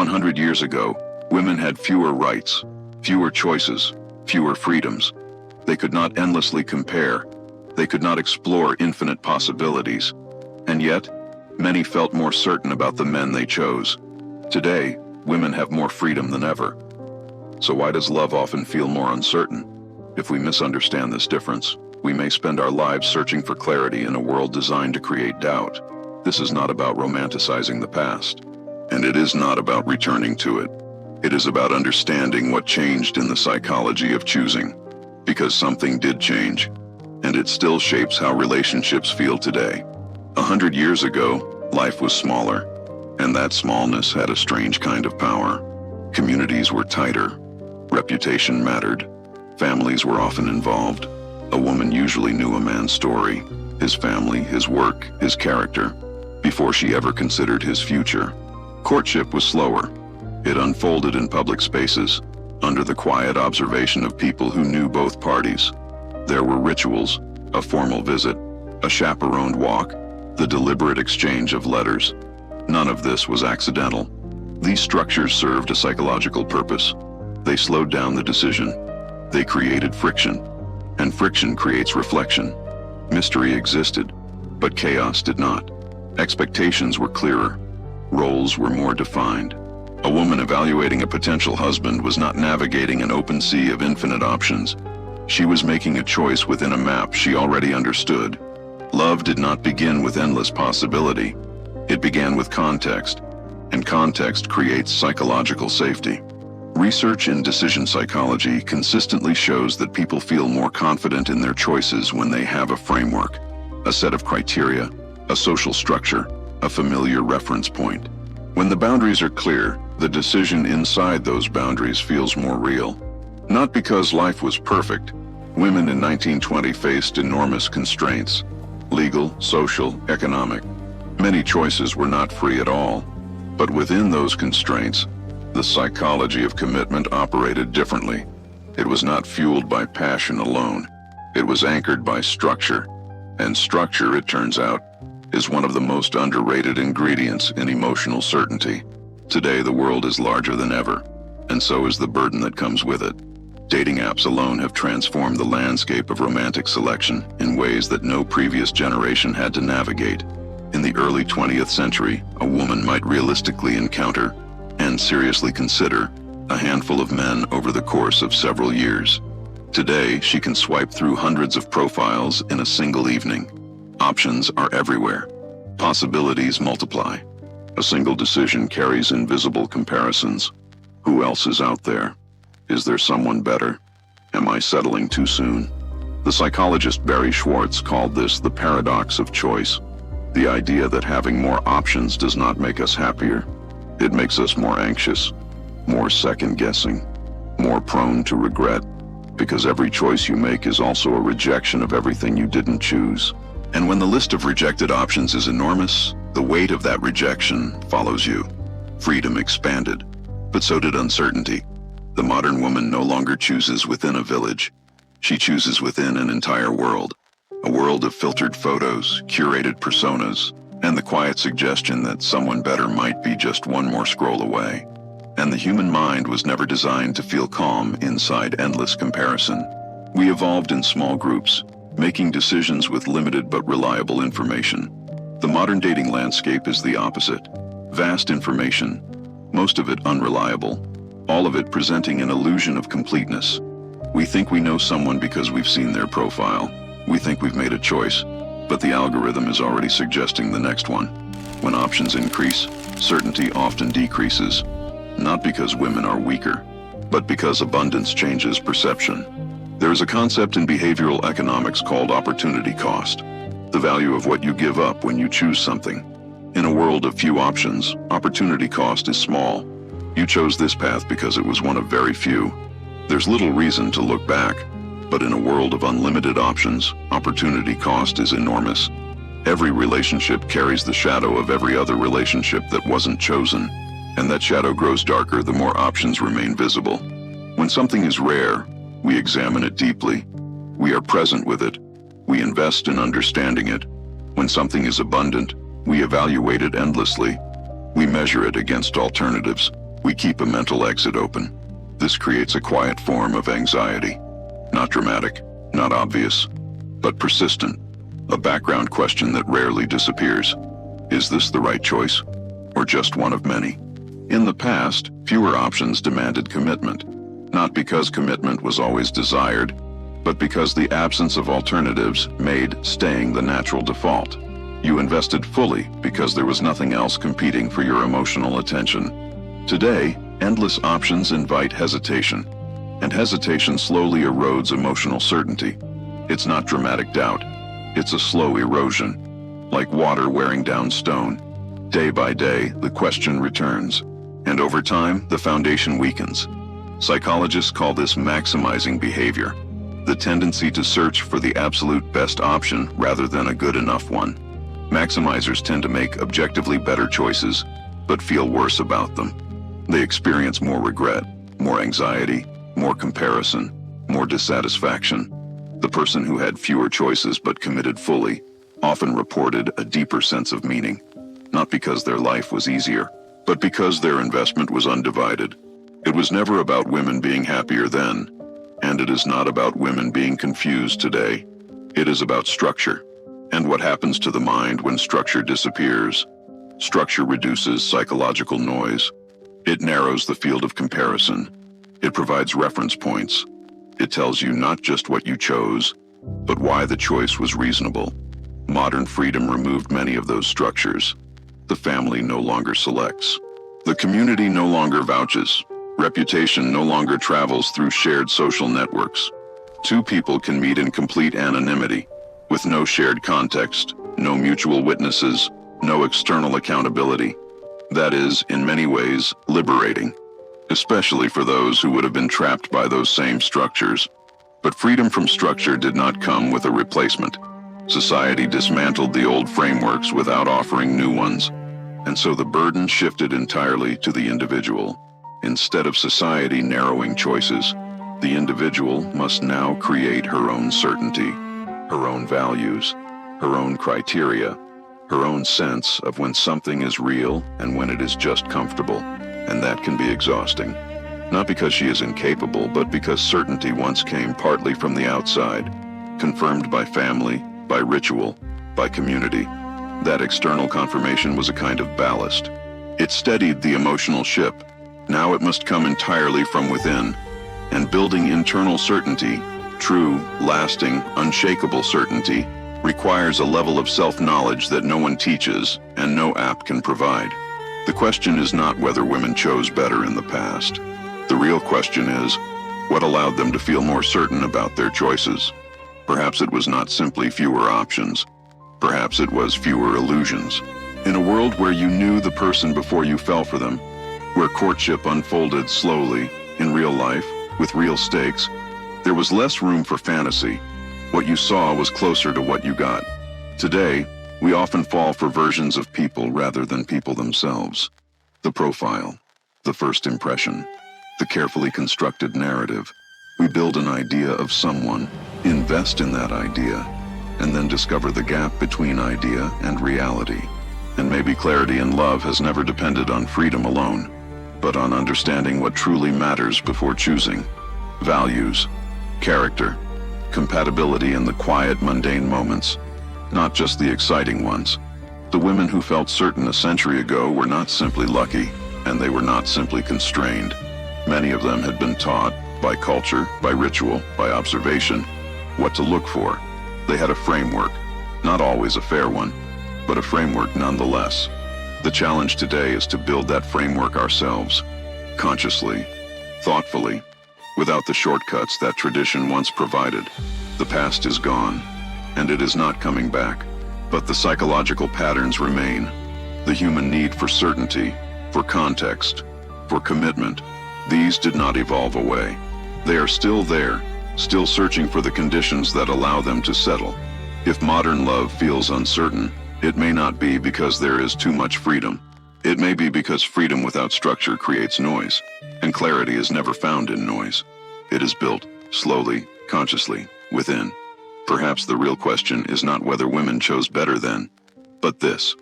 100 years ago, women had fewer rights, fewer choices, fewer freedoms. They could not endlessly compare. They could not explore infinite possibilities. And yet, many felt more certain about the men they chose. Today, women have more freedom than ever. So why does love often feel more uncertain? If we misunderstand this difference, we may spend our lives searching for clarity in a world designed to create doubt. This is not about romanticizing the past, and it is not about returning to it. It is about understanding what changed in the psychology of choosing, because something did change, and it still shapes how relationships feel today. 100 years ago, life was smaller, and that smallness had a strange kind of power. Communities were tighter, reputation mattered, families were often involved. A woman usually knew a man's story, his family, his work, his character, before she ever considered his future. Courtship was slower. It unfolded in public spaces, under the quiet observation of people who knew both parties. There were rituals, a formal visit, a chaperoned walk, the deliberate exchange of letters. None of this was accidental. These structures served a psychological purpose. They slowed down the decision. They created friction, and friction creates reflection. Mystery existed, but chaos did not. Expectations were clearer. Roles were more defined. A woman evaluating a potential husband was not navigating an open sea of infinite options. She was making a choice within a map she already understood. Love did not begin with endless possibility. It began with context, and context creates psychological safety. Research in decision psychology consistently shows that people feel more confident in their choices when they have a framework, a set of criteria, a social structure, a familiar reference point. When the boundaries are clear, the decision inside those boundaries feels more real. Not because life was perfect. Women in 1920 faced enormous constraints: legal, social, economic. Many choices were not free at all. But within those constraints, the psychology of commitment operated differently. It was not fueled by passion alone. It was anchored by structure. And structure, it turns out, is one of the most underrated ingredients in emotional certainty. Today, the world is larger than ever, and so is the burden that comes with it. Dating apps alone have transformed the landscape of romantic selection in ways that no previous generation had to navigate. In the early 20th century, a woman might realistically encounter and seriously consider a handful of men over the course of several years. Today, she can swipe through hundreds of profiles in a single evening. Options are everywhere. Possibilities multiply. A single decision carries invisible comparisons. Who else is out there? Is there someone better? Am I settling too soon? The psychologist Barry Schwartz called this the paradox of choice. The idea that having more options does not make us happier. It makes us more anxious, more second-guessing, more prone to regret, because every choice you make is also a rejection of everything you didn't choose. And when the list of rejected options is enormous, the weight of that rejection follows you. Freedom expanded, but so did uncertainty. The modern woman no longer chooses within a village. She chooses within an entire world. A world of filtered photos, curated personas, and the quiet suggestion that someone better might be just one more scroll away. And the human mind was never designed to feel calm inside endless comparison. We evolved in small groups, making decisions with limited but reliable information. The modern dating landscape is the opposite. Vast information, most of it unreliable, all of it presenting an illusion of completeness. We think we know someone because we've seen their profile. We think we've made a choice, but the algorithm is already suggesting the next one. When options increase, certainty often decreases, not because women are weaker, but because abundance changes perception. There is a concept in behavioral economics called opportunity cost, the value of what you give up when you choose something. In a world of few options, opportunity cost is small. You chose this path because it was one of very few. There's little reason to look back, but in a world of unlimited options, opportunity cost is enormous. Every relationship carries the shadow of every other relationship that wasn't chosen, and that shadow grows darker the more options remain visible. When something is rare, we examine it deeply. We are present with it. We invest in understanding it. When something is abundant, we evaluate it endlessly. We measure it against alternatives. We keep a mental exit open. This creates a quiet form of anxiety. Not dramatic, not obvious, but persistent. A background question that rarely disappears. Is this the right choice? Or just one of many? In the past, fewer options demanded commitment. Not because commitment was always desired, but because the absence of alternatives made staying the natural default. You invested fully because there was nothing else competing for your emotional attention. Today, endless options invite hesitation, and hesitation slowly erodes emotional certainty. It's not dramatic doubt, it's a slow erosion, like water wearing down stone. Day by day, the question returns, and over time, the foundation weakens. Psychologists call this maximizing behavior, the tendency to search for the absolute best option rather than a good enough one. Maximizers tend to make objectively better choices, but feel worse about them. They experience more regret, more anxiety, more comparison, more dissatisfaction. The person who had fewer choices but committed fully often reported a deeper sense of meaning, not because their life was easier, but because their investment was undivided. It was never about women being happier then, and it is not about women being confused today. It is about structure, and what happens to the mind when structure disappears. Structure reduces psychological noise. It narrows the field of comparison. It provides reference points. It tells you not just what you chose, but why the choice was reasonable. Modern freedom removed many of those structures. The family no longer selects. The community no longer vouches. Reputation no longer travels through shared social networks. Two people can meet in complete anonymity, with no shared context, no mutual witnesses, no external accountability. That is, in many ways, liberating, especially for those who would have been trapped by those same structures. But freedom from structure did not come with a replacement. Society dismantled the old frameworks without offering new ones, and so the burden shifted entirely to the individual. Instead of society narrowing choices, the individual must now create her own certainty, her own values, her own criteria, her own sense of when something is real and when it is just comfortable, and that can be exhausting. Not because she is incapable, but because certainty once came partly from the outside, confirmed by family, by ritual, by community. That external confirmation was a kind of ballast. It steadied the emotional ship. Now it must come entirely from within. And building internal certainty, true, lasting, unshakable certainty, requires a level of self-knowledge that no one teaches and no app can provide. The question is not whether women chose better in the past. The real question is, what allowed them to feel more certain about their choices? Perhaps it was not simply fewer options. Perhaps it was fewer illusions. In a world where you knew the person before you fell for them, where courtship unfolded slowly, in real life, with real stakes, there was less room for fantasy. What you saw was closer to what you got. Today, we often fall for versions of people rather than people themselves. The profile, the first impression, the carefully constructed narrative. We build an idea of someone, invest in that idea, and then discover the gap between idea and reality. And maybe clarity in love has never depended on freedom alone, but on understanding what truly matters before choosing. Values, character, compatibility in the quiet, mundane moments, not just the exciting ones. The women who felt certain a century ago were not simply lucky, and they were not simply constrained. Many of them had been taught, by culture, by ritual, by observation, what to look for. They had a framework, not always a fair one, but a framework nonetheless. The challenge today is to build that framework ourselves, consciously, thoughtfully, without the shortcuts that tradition once provided. The past is gone, and it is not coming back, but the psychological patterns remain. The human need for certainty, for context, for commitment. These did not evolve away. They are still there, still searching for the conditions that allow them to settle. If modern love feels uncertain, it may not be because there is too much freedom. It may be because freedom without structure creates noise, and clarity is never found in noise. It is built, slowly, consciously, within. Perhaps the real question is not whether women chose better then, but this: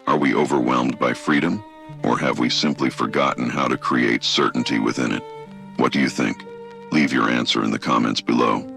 are we overwhelmed by freedom, Or have we simply forgotten how to create certainty within it? What do you think? Leave your answer in the comments below.